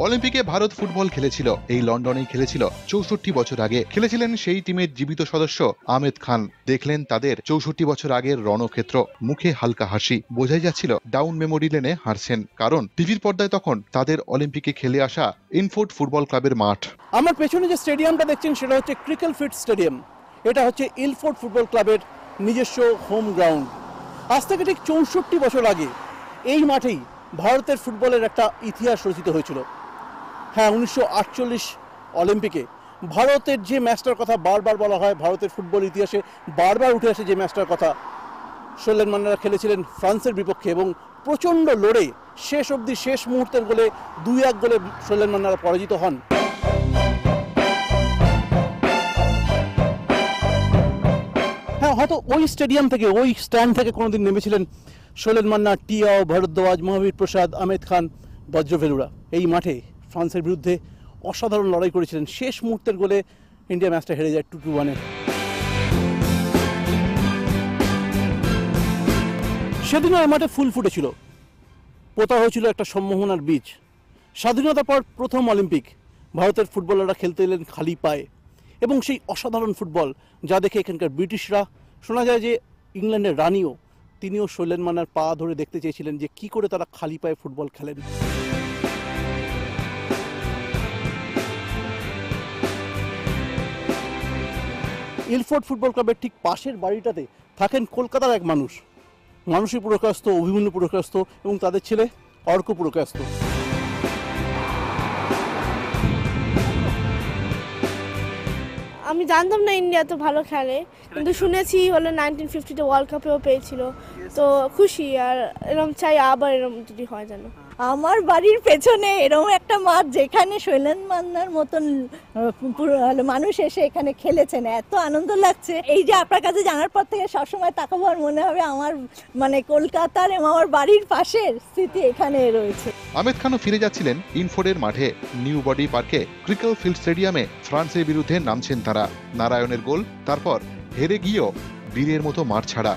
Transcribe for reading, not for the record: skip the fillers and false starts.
অলিম্পিকে ভারত ফুটবল খেলেছিল, এই লন্ডনেই খেলেছিল ৬৪ বছর আগে। খেলেছিলেন সেই টিমের জীবিত সদস্য আহমেদ খান। দেখলেন তাদের ৬৪ বছর আগের রণক্ষেত্র, মুখে হালকা হাসি, বোঝাই যাচ্ছিল ডাউন মেমোরি লেনে হারছেন, কারণ টিভির পর্দায় তখন তাদের অলিম্পিকে খেলে আসা ইনফোর্ড ফুটবল ক্লাবের মাঠ। আমার পেছনে যে স্টেডিয়ামটা দেখছেন সেটা হচ্ছে ক্রিকেলফিল্ড স্টেডিয়াম। এটা হচ্ছে ইলফোর্ড ফুটবল ক্লাবের নিজস্ব হোম গ্রাউন্ড। আজ থেকে ঠিক ৬৪ বছর আগে এই মাঠেই ভারতের ফুটবলের একটা ইতিহাস রচিত হয়েছিল। হ্যাঁ, ১৯৪৮ অলিম্পিকে ভারতের যে ম্যাচটার কথা বারবার বলা হয়, ভারতের ফুটবল ইতিহাসে বারবার উঠে আসে যে ম্যাচটার কথা, শৈলেন মান্নারা খেলেছিলেন ফ্রান্সের বিপক্ষে এবং প্রচণ্ড লড়ে শেষ অবধি শেষ মুহূর্তের গোলে ২-১ গোলে শৈলেন মান্নারা পরাজিত হন। হ্যাঁ, হয়তো ওই স্টেডিয়াম থেকে, ওই স্ট্যান্ড থেকে কোনোদিন নেমেছিলেন শৈলেন মান্না, টিয়াও, ভরদ্বাজ, মহাবীর প্রসাদ, আহমেদ খান, বজ্রভেলুরা। এই মাঠে ফ্রান্সের বিরুদ্ধে অসাধারণ লড়াই করেছিলেন। শেষ মুহূর্তের গোলে ইন্ডিয়া ম্যাচটা হেরে যায় 2-1-এ। সেদিনও এই মাঠে ফুল ফুটেছিল, পোতা হয়েছিল একটা সম্মোহনার বীজ। স্বাধীনতার পর প্রথম অলিম্পিক, ভারতের ফুটবলাররা খেলতে এলেন খালি পায়ে, এবং সেই অসাধারণ ফুটবল যা দেখে এখানকার ব্রিটিশরা, শোনা যায় যে ইংল্যান্ডের রানীও, তিনিও শৈলেন মান্নার পা ধরে দেখতে চেয়েছিলেন যে কি করে তারা খালি পায়ে ফুটবল খেলেন। ইলফোর্ড ফুটবল ক্লাবের ঠিক পাশের বাড়িটাতে থাকেন কলকাতার এক মানুষ, মানসী পুরকায়স্থ, অভিমন্যু পুরকায়স্থ এবং তাদের ছেলে অর্ক পুরকায়স্থ। আমি জানতাম না ইন্ডিয়া তো ভালো খেলে, কিন্তু শুনেছি হলো 1950-তে ওয়ার্ল্ড কাপেও পেয়েছিল, তো খুশি। আর এরকম চাই আবার এরকম যদি হয় যেন। আমার বাড়ির পেছনে এরকম একটা মাঠ যেখানে শৈলেন মান্নার মতন মানুষ এসে এখানে খেলেছেন, এত আনন্দ লাগছে। এই যে আপনার কাছে জানার পর থেকে সবসময় তাকাবো আর মনে হবে আমার কলকাতার এবং আমার বাড়ির পাশের স্মৃতি এখানে রয়েছে। আহমেদ খানও ফিরে যাচ্ছিলেন ইনফোর্ডের মাঠে, নিউ বডি পার্কে ক্রিকেলফিল্ড স্টেডিয়ামে ফ্রান্সের বিরুদ্ধে নামছেন তারা। নারায়ণের গোল, তারপর হেরে গিয়েও বীরের মতো মাঠ ছাড়া।